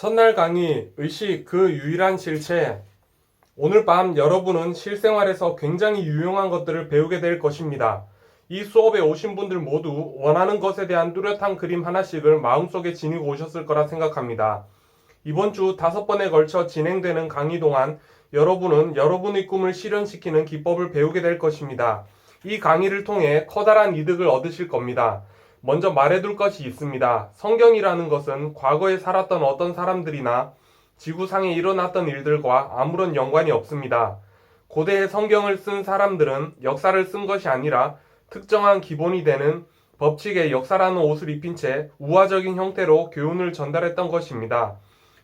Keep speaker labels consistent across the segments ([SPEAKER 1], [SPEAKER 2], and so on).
[SPEAKER 1] 첫날 강의, 의식 그 유일한 실체. 오늘 밤 여러분은 실생활에서 굉장히 유용한 것들을 배우게 될 것입니다. 이 수업에 오신 분들 모두 원하는 것에 대한 뚜렷한 그림 하나씩을 마음속에 지니고 오셨을 거라 생각합니다. 이번 주 5번에 걸쳐 진행되는 강의 동안 여러분은 여러분의 꿈을 실현시키는 기법을 배우게 될 것입니다. 이 강의를 통해 커다란 이득을 얻으실 겁니다. 먼저 말해둘 것이 있습니다. 성경이라는 것은 과거에 살았던 어떤 사람들이나 지구상에 일어났던 일들과 아무런 연관이 없습니다. 고대의 성경을 쓴 사람들은 역사를 쓴 것이 아니라 특정한 기본이 되는 법칙의 역사라는 옷을 입힌 채 우화적인 형태로 교훈을 전달했던 것입니다.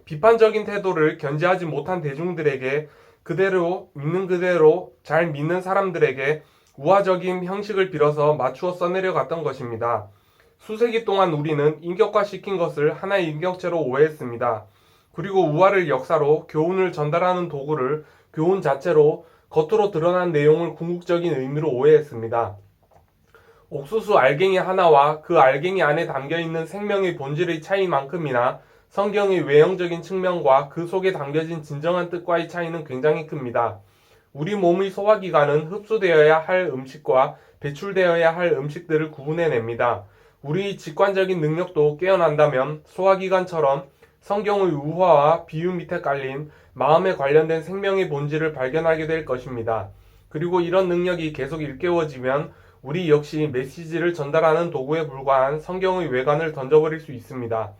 [SPEAKER 1] 비판적인 태도를 견제하지 못한 대중들에게 그대로 믿는 그대로 잘 믿는 사람들에게 우화적인 형식을 빌어서 맞추어 써내려 갔던 것입니다. 수세기 동안 우리는 인격화시킨 것을 하나의 인격체로 오해했습니다. 그리고 우화를 역사로 교훈을 전달하는 도구를 교훈 자체로 겉으로 드러난 내용을 궁극적인 의미로 오해했습니다. 옥수수 알갱이 하나와 그 알갱이 안에 담겨있는 생명의 본질의 차이만큼이나 성경의 외형적인 측면과 그 속에 담겨진 진정한 뜻과의 차이는 굉장히 큽니다. 우리 몸의 소화기관은 흡수되어야 할 음식과 배출되어야 할 음식들을 구분해냅니다. 우리 직관적인 능력도 깨어난다면 소화기관처럼 성경의 우화와 비유 밑에 깔린 마음에 관련된 생명의 본질을 발견하게 될 것입니다. 그리고 이런 능력이 계속 일깨워지면 우리 역시 메시지를 전달하는 도구에 불과한 성경의 외관을 던져버릴 수 있습니다.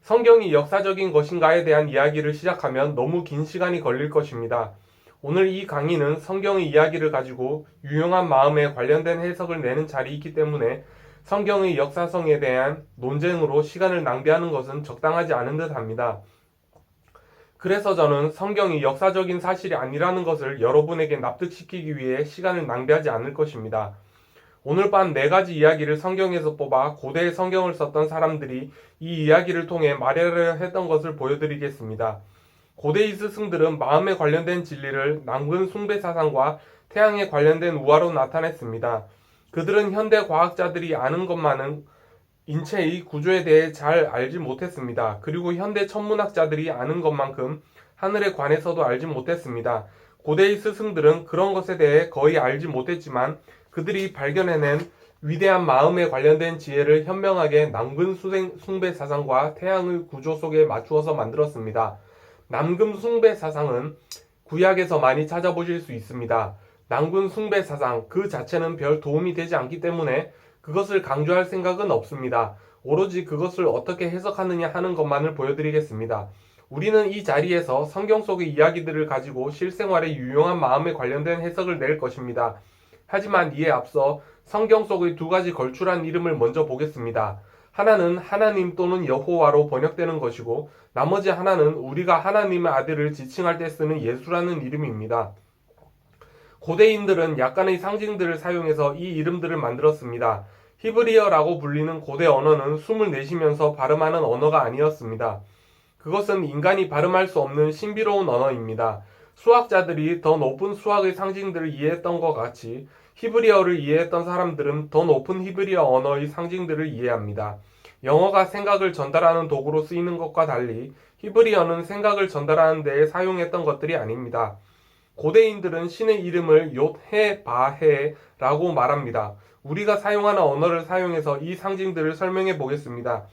[SPEAKER 1] 성경이 역사적인 것인가에 대한 이야기를 시작하면 너무 긴 시간이 걸릴 것입니다. 오늘 이 강의는 성경의 이야기를 가지고 유용한 마음에 관련된 해석을 내는 자리이기 때문에 성경의 역사성에 대한 논쟁으로 시간을 낭비하는 것은 적당하지 않은 듯 합니다. 그래서 저는 성경이 역사적인 사실이 아니라는 것을 여러분에게 납득시키기 위해 시간을 낭비하지 않을 것입니다. 오늘 밤 4가지 이야기를 성경에서 뽑아 고대의 성경을 썼던 사람들이 이 이야기를 통해 말하려 했던 것을 보여드리겠습니다. 고대의 스승들은 마음에 관련된 진리를 남근 숭배 사상과 태양에 관련된 우화로 나타냈습니다. 그들은 현대 과학자들이 아는 것만은 인체의 구조에 대해 잘 알지 못했습니다. 그리고 현대 천문학자들이 아는 것만큼 하늘에 관해서도 알지 못했습니다. 고대의 스승들은 그런 것에 대해 거의 알지 못했지만 그들이 발견해낸 위대한 마음에 관련된 지혜를 현명하게 남근 숭배 사상과 태양의 구조 속에 맞추어서 만들었습니다. 남근 숭배 사상은 구약에서 많이 찾아보실 수 있습니다. 남근 숭배 사상 그 자체는 별 도움이 되지 않기 때문에 그것을 강조할 생각은 없습니다. 오로지 그것을 어떻게 해석하느냐 하는 것만을 보여드리겠습니다. 우리는 이 자리에서 성경 속의 이야기들을 가지고 실생활에 유용한 마음에 관련된 해석을 낼 것입니다. 하지만 이에 앞서 성경 속의 2가지 걸출한 이름을 먼저 보겠습니다. 하나는 하나님 또는 여호와로 번역되는 것이고 나머지 하나는 우리가 하나님의 아들을 지칭할 때 쓰는 예수라는 이름입니다. 고대인들은 약간의 상징들을 사용해서 이 이름들을 만들었습니다. 히브리어라고 불리는 고대 언어는 숨을 내쉬면서 발음하는 언어가 아니었습니다. 그것은 인간이 발음할 수 없는 신비로운 언어입니다. 수학자들이 더 높은 수학의 상징들을 이해했던 것 같이 히브리어를 이해했던 사람들은 더 높은 히브리어 언어의 상징들을 이해합니다. 영어가 생각을 전달하는 도구로 쓰이는 것과 달리 히브리어는 생각을 전달하는 데에 사용했던 것들이 아닙니다. 고대인들은 신의 이름을 욤헤바헤라고 말합니다. 우리가 사용하는 언어를 사용해서 이 상징들을 설명해 보겠습니다.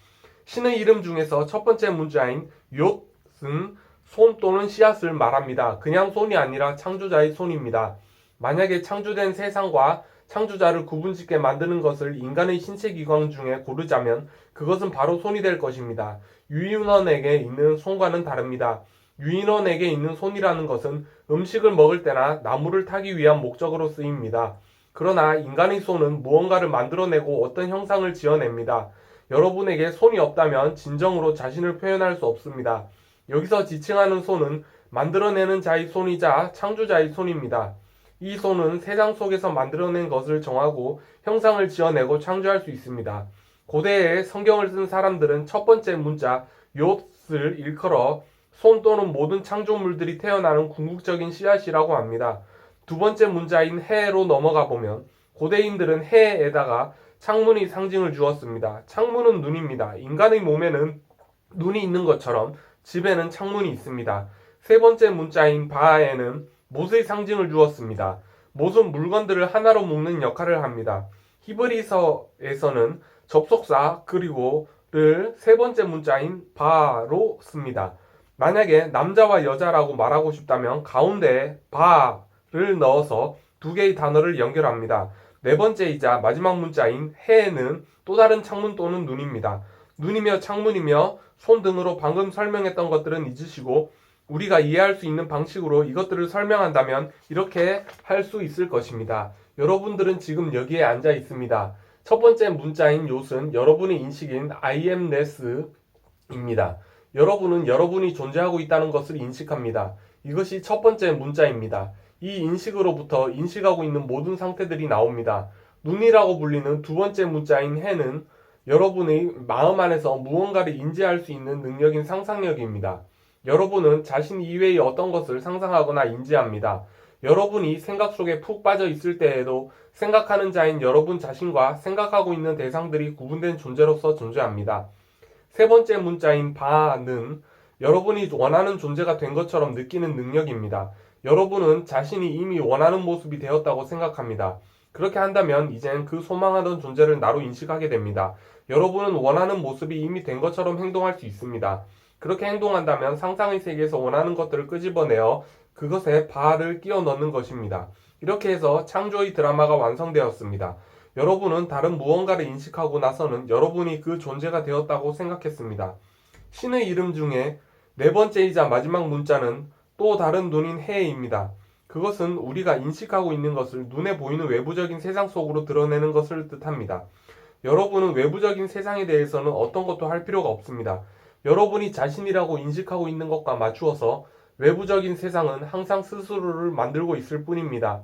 [SPEAKER 1] 신의 이름 중에서 첫 번째 문자인 욤은 손 또는 씨앗을 말합니다. 그냥 손이 아니라 창조자의 손입니다. 만약에 창조된 세상과 창조자를 구분짓게 만드는 것을 인간의 신체 기관 중에 고르자면 그것은 바로 손이 될 것입니다. 유인원에게 있는 손과는 다릅니다. 유인원에게 있는 손이라는 것은 음식을 먹을 때나 나무를 타기 위한 목적으로 쓰입니다. 그러나 인간의 손은 무언가를 만들어내고 어떤 형상을 지어냅니다. 여러분에게 손이 없다면 진정으로 자신을 표현할 수 없습니다. 여기서 지칭하는 손은 만들어내는 자의 손이자 창조자의 손입니다. 이 손은 세상 속에서 만들어낸 것을 정하고 형상을 지어내고 창조할 수 있습니다. 고대에 성경을 쓴 사람들은 첫 번째 문자 욤을 일컬어 손 또는 모든 창조물들이 태어나는 궁극적인 씨앗이라고 합니다. 2번째 문자인 해로 넘어가 보면 고대인들은 해에다가 창문의 상징을 주었습니다. 창문은 눈입니다. 인간의 몸에는 눈이 있는 것처럼 집에는 창문이 있습니다. 세 번째 문자인 바에는 못의 상징을 주었습니다. 못은 물건들을 하나로 묶는 역할을 합니다. 히브리서에서는 접속사 그리고를 세 번째 문자인 바로 씁니다. 만약에 남자와 여자라고 말하고 싶다면 가운데에 바를 넣어서 두 개의 단어를 연결합니다. 네 번째이자 마지막 문자인 해는 또 다른 창문 또는 눈입니다. 눈이며 창문이며 손 등으로 방금 설명했던 것들은 잊으시고 우리가 이해할 수 있는 방식으로 이것들을 설명한다면 이렇게 할 수 있을 것입니다. 여러분들은 지금 여기에 앉아 있습니다. 첫 번째 문자인 욤은 여러분의 인식인 I amness입니다. 여러분은 여러분이 존재하고 있다는 것을 인식합니다. 이것이 첫 번째 문자입니다. 이 인식으로부터 인식하고 있는 모든 상태들이 나옵니다. 눈이라고 불리는 두 번째 문자인 해는 여러분의 마음 안에서 무언가를 인지할 수 있는 능력인 상상력입니다. 여러분은 자신 이외의 어떤 것을 상상하거나 인지합니다. 여러분이 생각 속에 푹 빠져 있을 때에도 생각하는 자인 여러분 자신과 생각하고 있는 대상들이 구분된 존재로서 존재합니다. 세 번째 문자인 바는 여러분이 원하는 존재가 된 것처럼 느끼는 능력입니다. 여러분은 자신이 이미 원하는 모습이 되었다고 생각합니다. 그렇게 한다면 이젠 그 소망하던 존재를 나로 인식하게 됩니다. 여러분은 원하는 모습이 이미 된 것처럼 행동할 수 있습니다. 그렇게 행동한다면 상상의 세계에서 원하는 것들을 끄집어내어 그것에 바를 끼워 넣는 것입니다. 이렇게 해서 창조의 드라마가 완성되었습니다. 여러분은 다른 무언가를 인식하고 나서는 여러분이 그 존재가 되었다고 생각했습니다. 신의 이름 중에 네 번째이자 마지막 문자는 또 다른 눈인 해입니다. 그것은 우리가 인식하고 있는 것을 눈에 보이는 외부적인 세상 속으로 드러내는 것을 뜻합니다. 여러분은 외부적인 세상에 대해서는 어떤 것도 할 필요가 없습니다. 여러분이 자신이라고 인식하고 있는 것과 맞추어서 외부적인 세상은 항상 스스로를 만들고 있을 뿐입니다.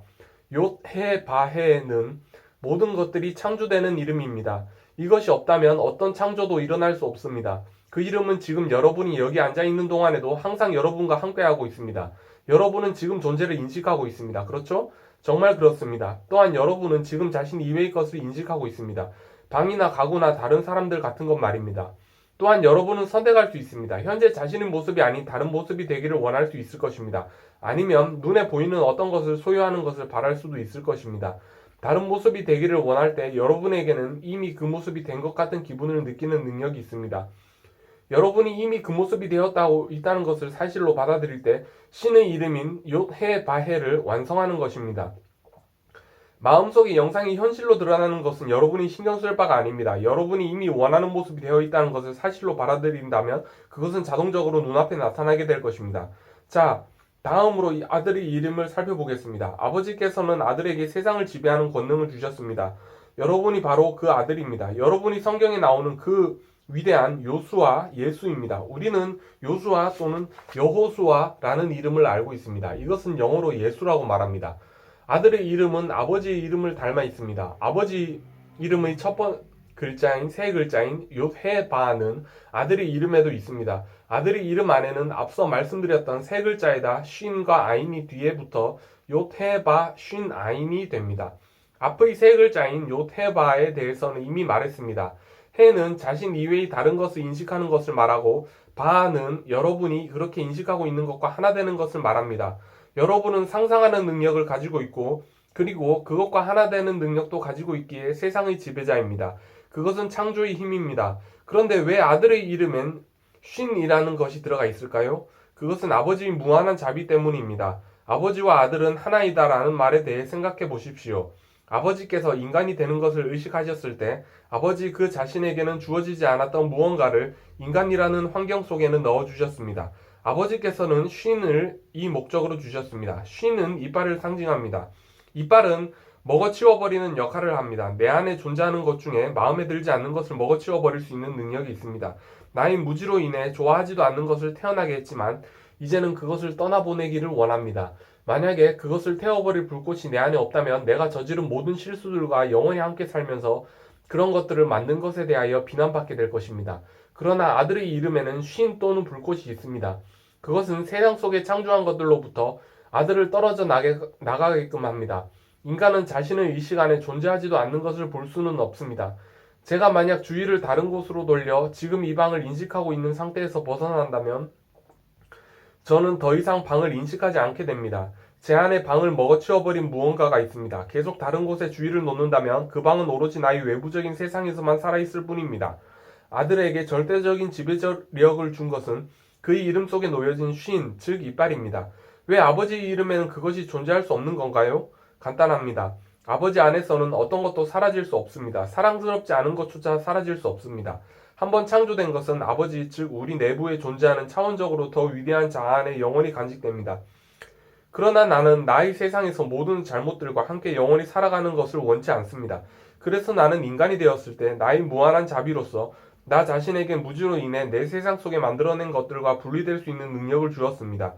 [SPEAKER 1] 욤, 해, 바해는 모든 것들이 창조되는 이름입니다. 이것이 없다면 어떤 창조도 일어날 수 없습니다. 그 이름은 지금 여러분이 여기 앉아 있는 동안에도 항상 여러분과 함께하고 있습니다. 여러분은 지금 존재를 인식하고 있습니다. 그렇죠? 정말 그렇습니다. 또한 여러분은 지금 자신 이외의 것을 인식하고 있습니다. 방이나 가구나 다른 사람들 같은 것 말입니다. 또한 여러분은 선택할 수 있습니다. 현재 자신의 모습이 아닌 다른 모습이 되기를 원할 수 있을 것입니다. 아니면 눈에 보이는 어떤 것을 소유하는 것을 바랄 수도 있을 것입니다. 다른 모습이 되기를 원할 때 여러분에게는 이미 그 모습이 된 것 같은 기분을 느끼는 능력이 있습니다. 여러분이 이미 그 모습이 되었다고 있다는 것을 사실로 받아들일 때 신의 이름인 욤, 해, 바해를 완성하는 것입니다. 마음속의 영상이 현실로 드러나는 것은 여러분이 신경 쓸 바가 아닙니다. 여러분이 이미 원하는 모습이 되어 있다는 것을 사실로 받아들인다면 그것은 자동적으로 눈앞에 나타나게 될 것입니다. 자, 다음으로 이 아들의 이름을 살펴보겠습니다. 아버지께서는 아들에게 세상을 지배하는 권능을 주셨습니다. 여러분이 바로 그 아들입니다. 여러분이 성경에 나오는 그 위대한 요수아 예수입니다. 우리는 요수아 또는 여호수아라는 이름을 알고 있습니다. 이것은 영어로 예수라고 말합니다. 아들의 이름은 아버지의 이름을 닮아 있습니다. 아버지 이름의 첫 번 글자인 세 글자인 욤헤바는 아들의 이름에도 있습니다. 아들의 이름 안에는 앞서 말씀드렸던 세 글자에다 쉰과 아인이 뒤에 붙어 욤헤바 쉰 아인이 됩니다. 앞의 세 글자인 욤헤바에 대해서는 이미 말했습니다. 해는 자신 이외의 다른 것을 인식하는 것을 말하고 바는 여러분이 그렇게 인식하고 있는 것과 하나 되는 것을 말합니다. 여러분은 상상하는 능력을 가지고 있고 그리고 그것과 하나 되는 능력도 가지고 있기에 세상의 지배자입니다. 그것은 창조의 힘입니다. 그런데 왜 아들의 이름엔 쉰이라는 것이 들어가 있을까요? 그것은 아버지의 무한한 자비 때문입니다. 아버지와 아들은 하나이다라는 말에 대해 생각해 보십시오. 아버지께서 인간이 되는 것을 의식하셨을 때 아버지 그 자신에게는 주어지지 않았던 무언가를 인간이라는 환경 속에는 넣어주셨습니다. 아버지께서는 쉰을 이 목적으로 주셨습니다. 쉰은 이빨을 상징합니다. 이빨은 먹어치워버리는 역할을 합니다. 내 안에 존재하는 것 중에 마음에 들지 않는 것을 먹어치워버릴 수 있는 능력이 있습니다. 나의 무지로 인해 좋아하지도 않는 것을 태어나게 했지만 이제는 그것을 떠나보내기를 원합니다. 만약에 그것을 태워버릴 불꽃이 내 안에 없다면 내가 저지른 모든 실수들과 영원히 함께 살면서 그런 것들을 만든 것에 대하여 비난받게 될 것입니다. 그러나 아들의 이름에는 쉰 또는 불꽃이 있습니다. 그것은 세상 속에 창조한 것들로부터 아들을 떨어져 나가게끔 합니다. 인간은 자신의 의식 안에 존재하지도 않는 것을 볼 수는 없습니다. 제가 만약 주의를 다른 곳으로 돌려 지금 이 방을 인식하고 있는 상태에서 벗어난다면 저는 더 이상 방을 인식하지 않게 됩니다. 제 안에 방을 먹어치워버린 무언가가 있습니다. 계속 다른 곳에 주의를 놓는다면 그 방은 오로지 나의 외부적인 세상에서만 살아있을 뿐입니다. 아들에게 절대적인 지배력을 준 것은 그의 이름 속에 놓여진 쉰, 즉 이빨입니다. 왜 아버지의 이름에는 그것이 존재할 수 없는 건가요? 간단합니다. 아버지 안에서는 어떤 것도 사라질 수 없습니다. 사랑스럽지 않은 것조차 사라질 수 없습니다. 한번 창조된 것은 아버지, 즉 우리 내부에 존재하는 차원적으로 더 위대한 자아 안에 영원히 간직됩니다. 그러나 나는 나의 세상에서 모든 잘못들과 함께 영원히 살아가는 것을 원치 않습니다. 그래서 나는 인간이 되었을 때 나의 무한한 자비로서 나 자신에게 무지로 인해 내 세상 속에 만들어낸 것들과 분리될 수 있는 능력을 주었습니다.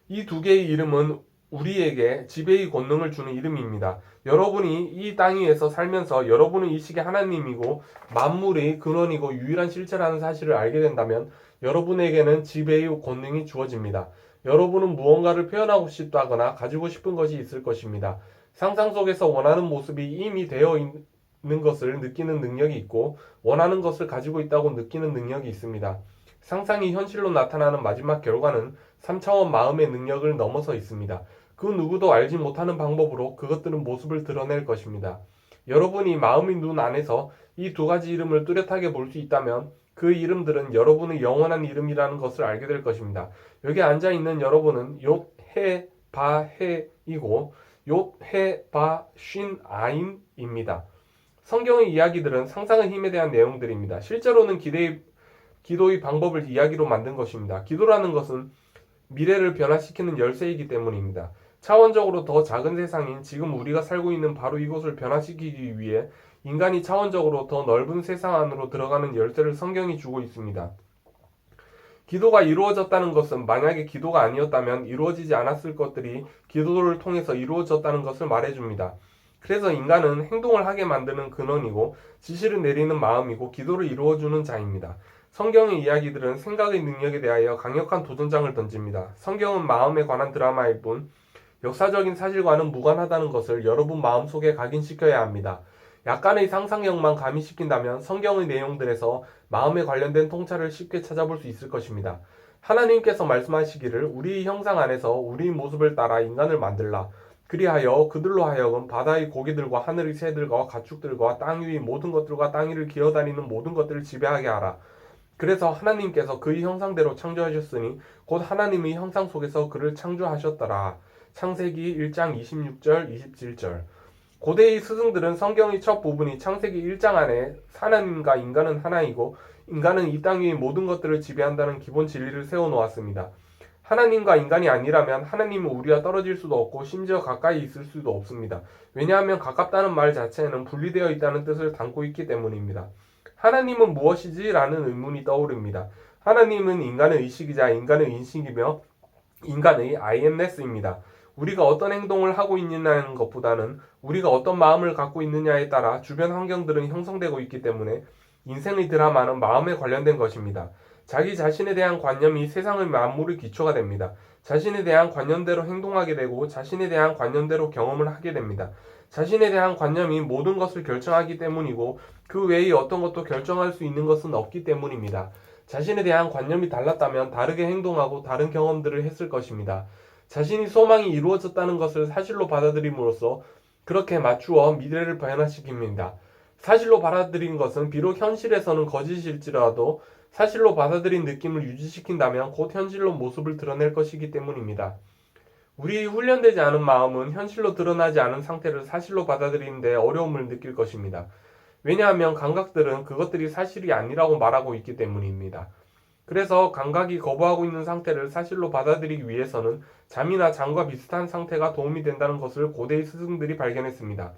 [SPEAKER 1] 이 두 개의 이름은 우리에게 지배의 권능을 주는 이름입니다. 여러분이 이 땅 위에서 살면서 여러분은 이 시계 하나님이고 만물의 근원이고 유일한 실체라는 사실을 알게 된다면 여러분에게는 지배의 권능이 주어집니다. 여러분은 무언가를 표현하고 싶다거나 가지고 싶은 것이 있을 것입니다. 상상 속에서 원하는 모습이 이미 되어 있는 것을 느끼는 능력이 있고 원하는 것을 가지고 있다고 느끼는 능력이 있습니다. 상상이 현실로 나타나는 마지막 결과는 3차원 마음의 능력을 넘어서 있습니다. 그 누구도 알지 못하는 방법으로 그것들은 모습을 드러낼 것입니다. 여러분이 마음의 눈 안에서 이 두 가지 이름을 뚜렷하게 볼 수 있다면 그 이름들은 여러분의 영원한 이름이라는 것을 알게 될 것입니다. 여기 앉아있는 여러분은 욤, 해, 바, 해이고 욤, 해, 바, 쉰, 아인입니다. 성경의 이야기들은 상상의 힘에 대한 내용들입니다. 실제로는 기도의 방법을 이야기로 만든 것입니다. 기도라는 것은 미래를 변화시키는 열쇠이기 때문입니다. 차원적으로 더 작은 세상인 지금 우리가 살고 있는 바로 이곳을 변화시키기 위해 인간이 차원적으로 더 넓은 세상 안으로 들어가는 열쇠를 성경이 주고 있습니다. 기도가 이루어졌다는 것은 만약에 기도가 아니었다면 이루어지지 않았을 것들이 기도를 통해서 이루어졌다는 것을 말해줍니다. 그래서 인간은 행동을 하게 만드는 근원이고 지시를 내리는 마음이고 기도를 이루어주는 자입니다. 성경의 이야기들은 생각의 능력에 대하여 강력한 도전장을 던집니다. 성경은 마음에 관한 드라마일 뿐 역사적인 사실과는 무관하다는 것을 여러분 마음속에 각인시켜야 합니다. 약간의 상상력만 가미시킨다면 성경의 내용들에서 마음에 관련된 통찰을 쉽게 찾아볼 수 있을 것입니다. 하나님께서 말씀하시기를 우리의 형상 안에서 우리의 모습을 따라 인간을 만들라. 그리하여 그들로 하여금 바다의 고기들과 하늘의 새들과 가축들과 땅 위의 모든 것들과 땅 위를 기어다니는 모든 것들을 지배하게 하라. 그래서 하나님께서 그의 형상대로 창조하셨으니 곧 하나님의 형상 속에서 그를 창조하셨더라. 창세기 1장 26절 27절. 고대의 스승들은 성경의 첫 부분이 창세기 1장 안에 하나님과 인간은 하나이고 인간은 이 땅 위의 모든 것들을 지배한다는 기본 진리를 세워놓았습니다. 하나님과 인간이 아니라면 하나님은 우리와 떨어질 수도 없고 심지어 가까이 있을 수도 없습니다. 왜냐하면 가깝다는 말 자체는 분리되어 있다는 뜻을 담고 있기 때문입니다. 하나님은 무엇이지? 라는 의문이 떠오릅니다. 하나님은 인간의 의식이자 인간의 인식이며 인간의 아이엠네스입니다. 우리가 어떤 행동을 하고 있느냐는 것보다는 우리가 어떤 마음을 갖고 있느냐에 따라 주변 환경들은 형성되고 있기 때문에 인생의 드라마는 마음에 관련된 것입니다. 자기 자신에 대한 관념이 세상의 만물의 기초가 됩니다. 자신에 대한 관념대로 행동하게 되고 자신에 대한 관념대로 경험을 하게 됩니다. 자신에 대한 관념이 모든 것을 결정하기 때문이고 그 외의 어떤 것도 결정할 수 있는 것은 없기 때문입니다. 자신에 대한 관념이 달랐다면 다르게 행동하고 다른 경험들을 했을 것입니다. 자신이 소망이 이루어졌다는 것을 사실로 받아들임으로써 그렇게 맞추어 미래를 변화시킵니다. 사실로 받아들인 것은 비록 현실에서는 거짓일지라도 사실로 받아들인 느낌을 유지시킨다면 곧 현실로 모습을 드러낼 것이기 때문입니다. 우리 훈련되지 않은 마음은 현실로 드러나지 않은 상태를 사실로 받아들이는 데 어려움을 느낄 것입니다. 왜냐하면 감각들은 그것들이 사실이 아니라고 말하고 있기 때문입니다. 그래서 감각이 거부하고 있는 상태를 사실로 받아들이기 위해서는 잠이나 잠과 비슷한 상태가 도움이 된다는 것을 고대의 스승들이 발견했습니다.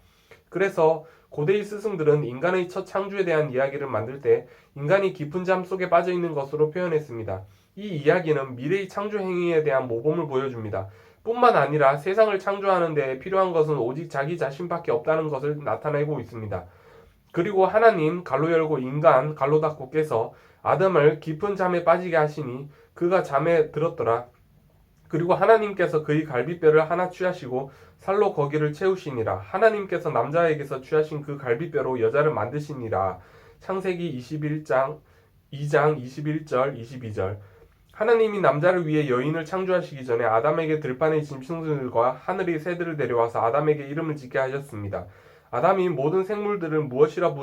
[SPEAKER 1] 그래서 고대의 스승들은 인간의 첫 창조에 대한 이야기를 만들 때 인간이 깊은 잠 속에 빠져 있는 것으로 표현했습니다. 이 이야기는 미래의 창조 행위에 대한 모범을 보여줍니다. 뿐만 아니라 세상을 창조하는 데 필요한 것은 오직 자기 자신밖에 없다는 것을 나타내고 있습니다. 그리고 하나님 갈로 열고 인간 갈로 닫고께서 아담을 깊은 잠에 빠지게 하시니 그가 잠에 들었더라. 그리고 하나님께서 그의 갈비뼈를 하나 취하시고 살로 거기를 채우시니라. 하나님께서 남자에게서 취하신 그 갈비뼈로 여자를 만드시니라. 창세기 21장 2장 21절 22절. 하나님이 남자를 위해 여인을 창조하시기 전에 아담에게 들판의 짐승들과 하늘의 새들을 데려와서 아담에게 이름을 짓게 하셨습니다. 아담이 모든 생물들을 무엇이라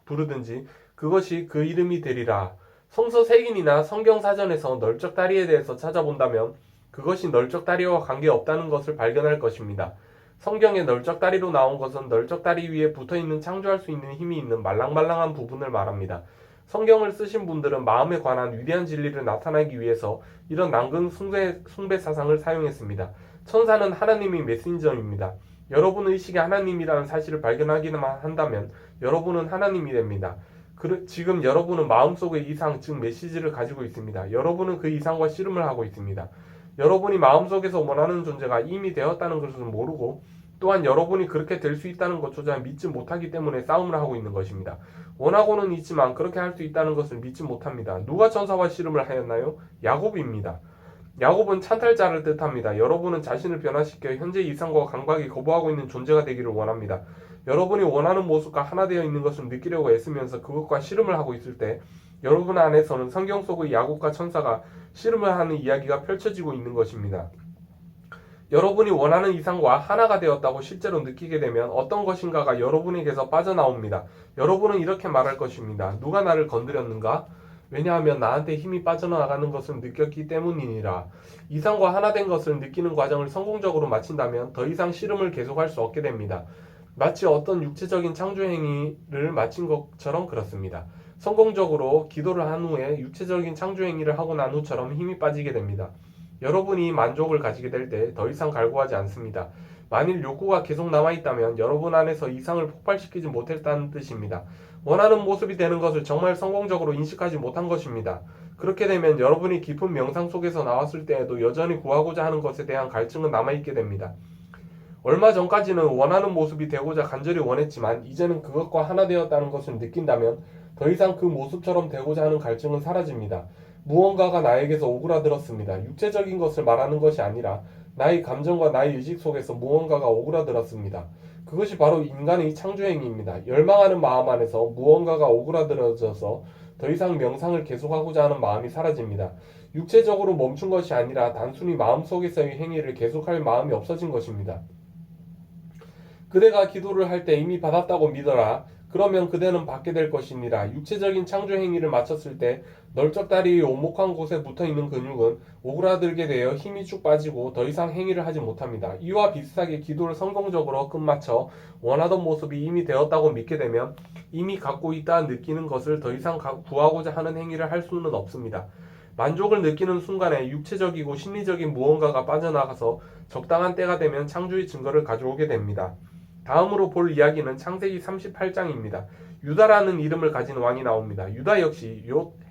[SPEAKER 1] 부르든지 그것이 그 이름이 되리라. 성서 색인이나 성경사전에서 널쩍다리에 대해서 찾아본다면 그것이 널쩍다리와 관계없다는 것을 발견할 것입니다. 성경에 널쩍다리로 나온 것은 널쩍다리 위에 붙어있는 창조할 수 있는 힘이 있는 말랑말랑한 부분을 말합니다. 성경을 쓰신 분들은 마음에 관한 위대한 진리를 나타내기 위해서 이런 낭근 숭배 사상을 사용했습니다. 천사는 하나님의 메신저입니다. 여러분 의식이 하나님이라는 사실을 발견하기만 한다면 여러분은 하나님이 됩니다. 지금 여러분은 마음속의 이상, 즉 메시지를 가지고 있습니다. 여러분은 그 이상과 씨름을 하고 있습니다. 여러분이 마음속에서 원하는 존재가 이미 되었다는 것을 모르고 또한 여러분이 그렇게 될 수 있다는 것조차 믿지 못하기 때문에 싸움을 하고 있는 것입니다. 원하고는 있지만 그렇게 할 수 있다는 것을 믿지 못합니다. 누가 천사와 씨름을 하였나요? 야곱입니다. 야곱은 찬탈자를 뜻합니다. 여러분은 자신을 변화시켜 현재 이상과 강박이 거부하고 있는 존재가 되기를 원합니다. 여러분이 원하는 모습과 하나 되어 있는 것을 느끼려고 애쓰면서 그것과 씨름을 하고 있을 때 여러분 안에서는 성경 속의 야곱과 천사가 씨름을 하는 이야기가 펼쳐지고 있는 것입니다. 여러분이 원하는 이상과 하나가 되었다고 실제로 느끼게 되면 어떤 것인가가 여러분에게서 빠져나옵니다. 여러분은 이렇게 말할 것입니다. 누가 나를 건드렸는가? 왜냐하면 나한테 힘이 빠져나가는 것을 느꼈기 때문이니라. 이상과 하나 된 것을 느끼는 과정을 성공적으로 마친다면 더 이상 씨름을 계속할 수 없게 됩니다. 마치 어떤 육체적인 창조 행위를 마친 것처럼 그렇습니다. 성공적으로 기도를 한 후에 육체적인 창조 행위를 하고 난 후처럼 힘이 빠지게 됩니다. 여러분이 만족을 가지게 될 때 더 이상 갈구하지 않습니다. 만일 욕구가 계속 남아있다면 여러분 안에서 이상을 폭발시키지 못했다는 뜻입니다. 원하는 모습이 되는 것을 정말 성공적으로 인식하지 못한 것입니다. 그렇게 되면 여러분이 깊은 명상 속에서 나왔을 때에도 여전히 구하고자 하는 것에 대한 갈증은 남아있게 됩니다. 얼마 전까지는 원하는 모습이 되고자 간절히 원했지만 이제는 그것과 하나 되었다는 것을 느낀다면 더 이상 그 모습처럼 되고자 하는 갈증은 사라집니다. 무언가가 나에게서 오그라들었습니다. 육체적인 것을 말하는 것이 아니라 나의 감정과 나의 의식 속에서 무언가가 오그라들었습니다. 그것이 바로 인간의 창조행위입니다. 열망하는 마음 안에서 무언가가 오그라들어져서 더 이상 명상을 계속하고자 하는 마음이 사라집니다. 육체적으로 멈춘 것이 아니라 단순히 마음속에서의 행위를 계속할 마음이 없어진 것입니다. 그대가 기도를 할 때 이미 받았다고 믿어라. 그러면 그대는 받게 될 것이니라. 육체적인 창조 행위를 마쳤을 때 널쩍다리의 오목한 곳에 붙어있는 근육은 오그라들게 되어 힘이 쭉 빠지고 더 이상 행위를 하지 못합니다. 이와 비슷하게 기도를 성공적으로 끝마쳐 원하던 모습이 이미 되었다고 믿게 되면 이미 갖고 있다 느끼는 것을 더 이상 구하고자 하는 행위를 할 수는 없습니다. 만족을 느끼는 순간에 육체적이고 심리적인 무언가가 빠져나가서 적당한 때가 되면 창조의 증거를 가져오게 됩니다. 다음으로 볼 이야기는 창세기 38장입니다. 유다라는 이름을 가진 왕이 나옵니다. 유다 역시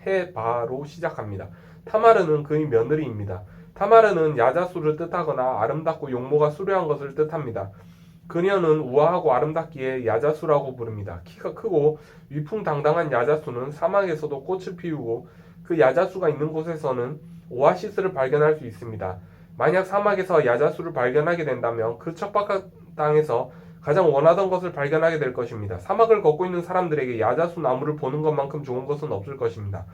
[SPEAKER 1] 욤헤바로 시작합니다. 타마르는 그의 며느리입니다. 타마르는 야자수를 뜻하거나 아름답고 용모가 수려한 것을 뜻합니다. 그녀는 우아하고 아름답기에 야자수라고 부릅니다. 키가 크고 위풍당당한 야자수는 사막에서도 꽃을 피우고 그 야자수가 있는 곳에서는 오아시스를 발견할 수 있습니다. 만약 사막에서 야자수를 발견하게 된다면 그 척박한 땅에서 가장 원하던 것을 발견하게 될 것입니다. 사막을 걷고 있는 사람들에게 야자수 나무를 보는 것만큼 좋은 것은 없을 것입니다.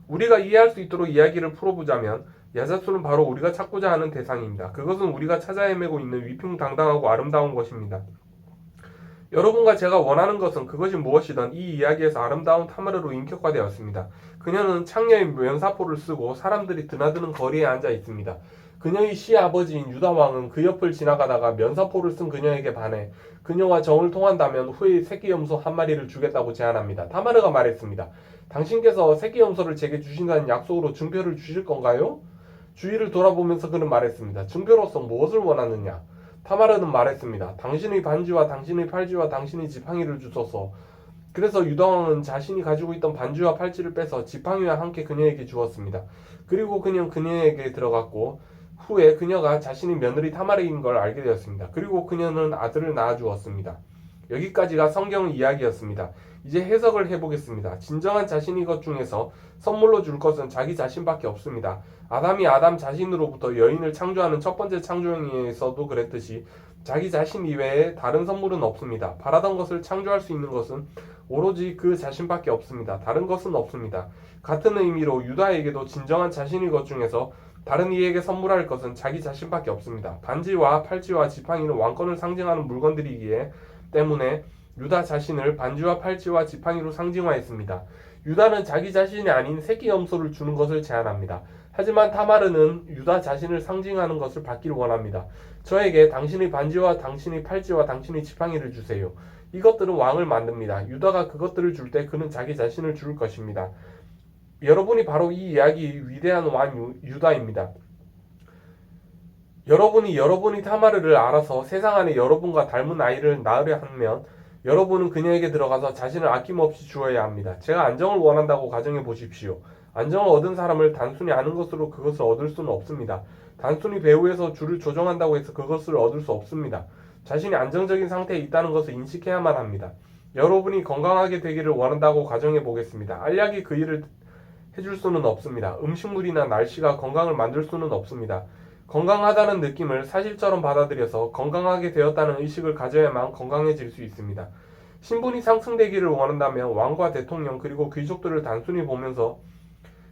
[SPEAKER 1] 우리가 이해할 수 있도록 이야기를 풀어보자면 야자수는 바로 우리가 찾고자 하는 대상입니다. 그것은 우리가 찾아 헤매고 있는 위풍당당하고 아름다운 것입니다. 여러분과 제가 원하는 것은 그것이 무엇이든 이 이야기에서 아름다운 타마르로 인격화되었습니다. 그녀는 창녀의 면사포를 쓰고 사람들이 드나드는 거리에 앉아 있습니다. 그녀의 시아버지인 유다왕은 그 옆을 지나가다가 면사포를 쓴 그녀에게 반해 그녀와 정을 통한다면 후에 새끼염소 한 마리를 주겠다고 제안합니다. 타마르가 말했습니다. 당신께서 새끼염소를 제게 주신다는 약속으로 증표를 주실 건가요? 주위를 돌아보면서 그는 말했습니다. 증표로서 무엇을 원하느냐? 타마르는 말했습니다. 당신의 반지와 당신의 팔찌와 당신의 지팡이를 주소서. 그래서 유다왕은 자신이 가지고 있던 반지와 팔찌를 빼서 지팡이와 함께 그녀에게 주었습니다. 그리고 그녀에게 들어갔고 후에 그녀가 자신의 며느리 타마르인 걸 알게 되었습니다. 그리고 그녀는 아들을 낳아주었습니다. 여기까지가 성경의 이야기였습니다. 이제 해석을 해보겠습니다. 진정한 자신의 것 중에서 선물로 줄 것은 자기 자신밖에 없습니다. 아담이 아담 자신으로부터 여인을 창조하는 첫 번째 창조행위에서도 그랬듯이 자기 자신 이외에 다른 선물은 없습니다. 바라던 것을 창조할 수 있는 것은 오로지 그 자신밖에 없습니다. 다른 것은 없습니다. 같은 의미로 유다에게도 진정한 자신의 것 중에서 다른 이에게 선물할 것은 자기 자신밖에 없습니다. 반지와 팔찌와 지팡이는 왕권을 상징하는 물건들이기에 때문에 유다 자신을 반지와 팔찌와 지팡이로 상징화했습니다. 유다는 자기 자신이 아닌 새끼 염소를 주는 것을 제안합니다. 하지만 타마르는 유다 자신을 상징하는 것을 받기를 원합니다. 저에게 당신의 반지와 당신의 팔찌와 당신의 지팡이를 주세요. 이것들은 왕을 만듭니다. 유다가 그것들을 줄 때 그는 자기 자신을 줄 것입니다. 여러분이 바로 이 이야기의 위대한 왕 유다입니다. 여러분이 타마르를 알아서 세상 안에 여러분과 닮은 아이를 낳으려 하면 여러분은 그녀에게 들어가서 자신을 아낌없이 주어야 합니다. 제가 안정을 원한다고 가정해 보십시오. 안정을 얻은 사람을 단순히 아는 것으로 그것을 얻을 수는 없습니다. 단순히 배후에서 줄을 조정한다고 해서 그것을 얻을 수 없습니다. 자신이 안정적인 상태에 있다는 것을 인식해야만 합니다. 여러분이 건강하게 되기를 원한다고 가정해 보겠습니다. 알약이 그 일을 해줄 수는 없습니다. 음식물이나 날씨가 건강을 만들 수는 없습니다. 건강하다는 느낌을 사실처럼 받아들여서 건강하게 되었다는 의식을 가져야만 건강해질 수 있습니다. 신분이 상승되기를 원한다면 왕과 대통령 그리고 귀족들을 단순히 보면서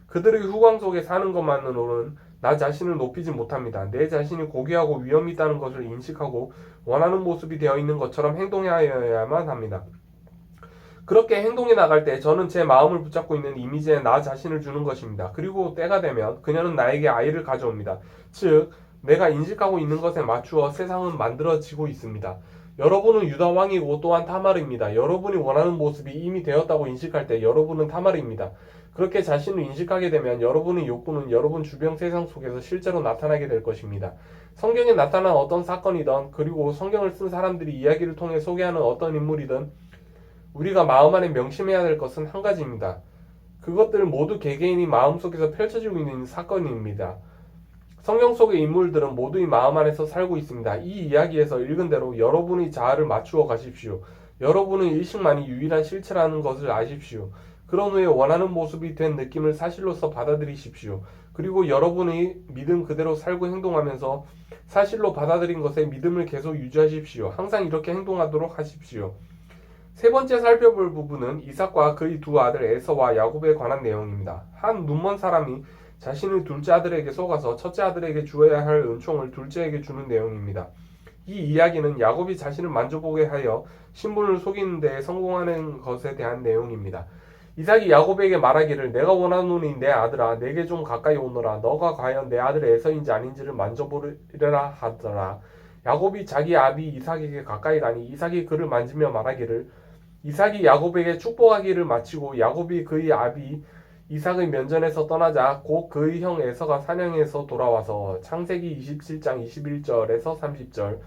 [SPEAKER 1] 그들의 후광 속에 사는 것만으로는 나 자신을 높이지 못합니다. 내 자신이 고귀하고 위험이 있다는 것을 인식하고 원하는 모습이 되어 있는 것처럼 행동하여야만 합니다. 그렇게 행동해 나갈 때 저는 제 마음을 붙잡고 있는 이미지에 나 자신을 주는 것입니다. 그리고 때가 되면 그녀는 나에게 아이를 가져옵니다. 즉, 내가 인식하고 있는 것에 맞추어 세상은 만들어지고 있습니다. 여러분은 유다 왕이고 또한 타마르입니다. 여러분이 원하는 모습이 이미 되었다고 인식할 때 여러분은 타마르입니다. 그렇게 자신을 인식하게 되면 여러분의 욕구는 여러분 주변 세상 속에서 실제로 나타나게 될 것입니다. 성경에 나타난 어떤 사건이든 그리고 성경을 쓴 사람들이 이야기를 통해 소개하는 어떤 인물이든 우리가 마음 안에 명심해야 될 것은 한 가지입니다. 그것들 모두 개개인이 마음속에서 펼쳐지고 있는 사건입니다. 성경 속의 인물들은 모두의 마음 안에서 살고 있습니다. 이 이야기에서 읽은 대로 여러분의 자아를 맞추어 가십시오. 여러분의 의식만이 유일한 실체라는 것을 아십시오. 그런 후에 원하는 모습이 된 느낌을 사실로서 받아들이십시오. 그리고 여러분의 믿음 그대로 살고 행동하면서 사실로 받아들인 것에 믿음을 계속 유지하십시오. 항상 이렇게 행동하도록 하십시오. 세 번째 살펴볼 부분은 이삭과 그의 두 아들 에서와 야곱에 관한 내용입니다. 한 눈먼 사람이 자신의 둘째 아들에게 속아서 첫째 아들에게 주어야 할 은총을 둘째에게 주는 내용입니다. 이 이야기는 야곱이 자신을 만져보게 하여 신분을 속이는 데에 성공하는 것에 대한 내용입니다. 이삭이 야곱에게 말하기를 내가 원하노니 내 아들아 내게 좀 가까이 오너라 너가 과연 내 아들 에서인지 아닌지를 만져보리라 하더라. 야곱이 자기 아비 이삭에게 가까이 가니 이삭이 그를 만지며 말하기를 이삭이 야곱에게 축복하기를 마치고 야곱이 그의 아비 이삭의 면전에서 떠나자 곧 그의 형 에서가 사냥해서 돌아와서 창세기 27장 21절에서 30절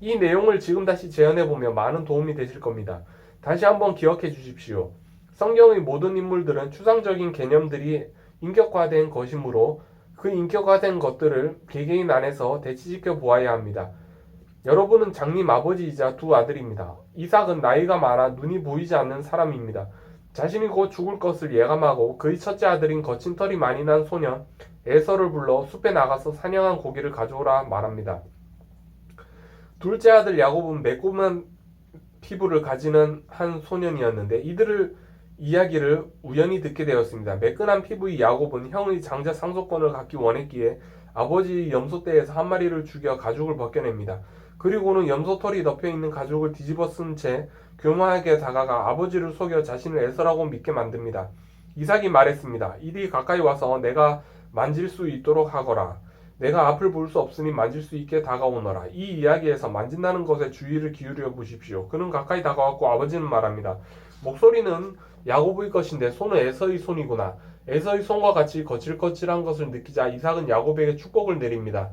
[SPEAKER 1] 이 내용을 지금 다시 재현해보면 많은 도움이 되실 겁니다. 다시 한번 기억해 주십시오. 성경의 모든 인물들은 추상적인 개념들이 인격화된 것이므로 그 인격화된 것들을 개개인 안에서 대치지켜 보아야 합니다. 여러분은 장님 아버지이자 두 아들입니다. 이삭은 나이가 많아 눈이 보이지 않는 사람입니다. 자신이 곧 죽을 것을 예감하고 그의 첫째 아들인 거친 털이 많이 난 소년 에서를 불러 숲에 나가서 사냥한 고기를 가져오라 말합니다. 둘째 아들 야곱은 매콤한 피부를 가지는 한 소년이었는데 이들을 이야기를 우연히 듣게 되었습니다. 매끈한 피부의 야곱은 형의 장자 상속권을 갖기 원했기에 아버지 염소떼에서 한 마리를 죽여 가죽을 벗겨냅니다. 그리고는 염소털이 덮여있는 가죽을 뒤집어 쓴 채 교만하게 다가가 아버지를 속여 자신을 에서라고 믿게 만듭니다. 이삭이 말했습니다. 이리 가까이 와서 내가 만질 수 있도록 하거라. 내가 앞을 볼 수 없으니 만질 수 있게 다가오너라. 이 이야기에서 만진다는 것에 주의를 기울여 보십시오. 그는 가까이 다가왔고 아버지는 말합니다. 목소리는 야곱의 것인데 손은 에서의 손이구나. 에서의 손과 같이 거칠거칠한 것을 느끼자 이삭은 야곱에게 축복을 내립니다.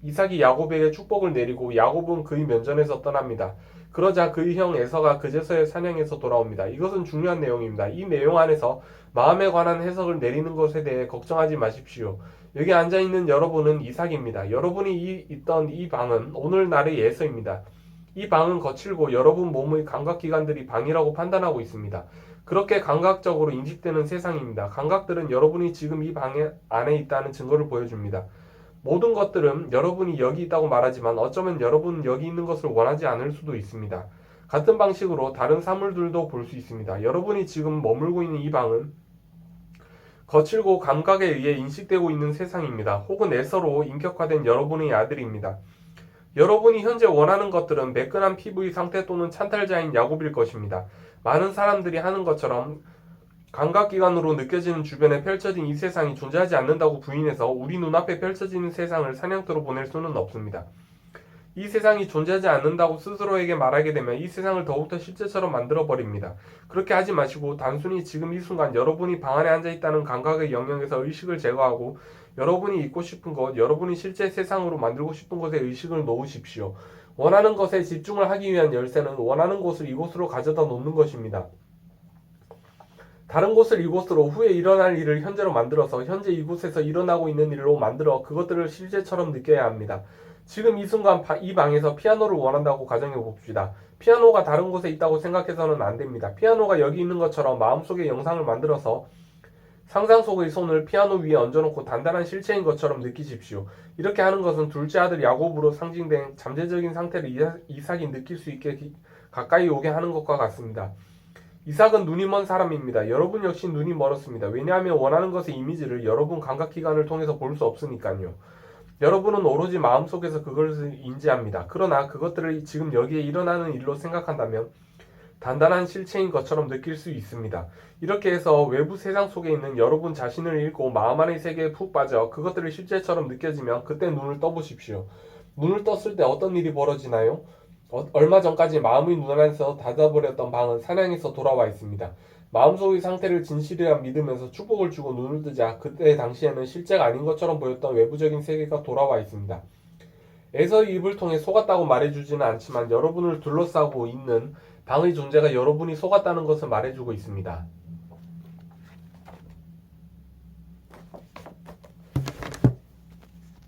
[SPEAKER 1] 이삭이 야곱에게 축복을 내리고 야곱은 그의 면전에서 떠납니다. 그러자 그의 형 에서가 그제서야 사냥해서 돌아옵니다. 이것은 중요한 내용입니다. 이 내용 안에서 마음에 관한 해석을 내리는 것에 대해 걱정하지 마십시오. 여기 앉아있는 여러분은 이삭입니다. 여러분이 있던 이 방은 오늘날의 에서입니다. 이 방은 거칠고 여러분 몸의 감각기관들이 방이라고 판단하고 있습니다. 그렇게 감각적으로 인식되는 세상입니다. 감각들은 여러분이 지금 이 방 안에 있다는 증거를 보여줍니다. 모든 것들은 여러분이 여기 있다고 말하지만 어쩌면 여러분은 여기 있는 것을 원하지 않을 수도 있습니다. 같은 방식으로 다른 사물들도 볼 수 있습니다. 여러분이 지금 머물고 있는 이 방은 거칠고 감각에 의해 인식되고 있는 세상입니다. 혹은 에서로 인격화된 여러분의 아들입니다. 여러분이 현재 원하는 것들은 매끈한 피부의 상태 또는 찬탈자인 야곱일 것입니다. 많은 사람들이 하는 것처럼 감각기관으로 느껴지는 주변에 펼쳐진 이 세상이 존재하지 않는다고 부인해서 우리 눈앞에 펼쳐지는 세상을 사냥터로 보낼 수는 없습니다. 이 세상이 존재하지 않는다고 스스로에게 말하게 되면 이 세상을 더욱더 실제처럼 만들어버립니다. 그렇게 하지 마시고 단순히 지금 이 순간 여러분이 방 안에 앉아있다는 감각의 영역에서 의식을 제거하고 여러분이 있고 싶은 것, 여러분이 실제 세상으로 만들고 싶은 것에 의식을 놓으십시오. 원하는 것에 집중을 하기 위한 열쇠는 원하는 곳을 이곳으로 가져다 놓는 것입니다. 다른 곳을 이곳으로 후에 일어날 일을 현재로 만들어서 현재 이곳에서 일어나고 있는 일로 만들어 그것들을 실제처럼 느껴야 합니다. 지금 이 순간 이 방에서 피아노를 원한다고 가정해 봅시다. 피아노가 다른 곳에 있다고 생각해서는 안 됩니다. 피아노가 여기 있는 것처럼 마음속에 영상을 만들어서 상상 속의 손을 피아노 위에 얹어놓고 단단한 실체인 것처럼 느끼십시오. 이렇게 하는 것은 둘째 아들 야곱으로 상징된 잠재적인 상태를 이삭이 느낄 수 있게 가까이 오게 하는 것과 같습니다. 이삭은 눈이 먼 사람입니다. 여러분 역시 눈이 멀었습니다. 왜냐하면 원하는 것의 이미지를 여러분 감각기관을 통해서 볼 수 없으니까요. 여러분은 오로지 마음속에서 그것을 인지합니다. 그러나 그것들을 지금 여기에 일어나는 일로 생각한다면 단단한 실체인 것처럼 느낄 수 있습니다. 이렇게 해서 외부 세상 속에 있는 여러분 자신을 읽고 마음 안의 세계에 푹 빠져 그것들을 실제처럼 느껴지면 그때 눈을 떠보십시오. 눈을 떴을 때 어떤 일이 벌어지나요? 얼마 전까지 마음의 눈 안에서 닫아버렸던 방은 사냥에서 돌아와 있습니다. 마음속의 상태를 진실이라 믿으면서 축복을 주고 눈을 뜨자 그때 당시에는 실제가 아닌 것처럼 보였던 외부적인 세계가 돌아와 있습니다. 에서의 입을 통해 속았다고 말해주지는 않지만 여러분을 둘러싸고 있는 방의 존재가 여러분이 속았다는 것을 말해주고 있습니다.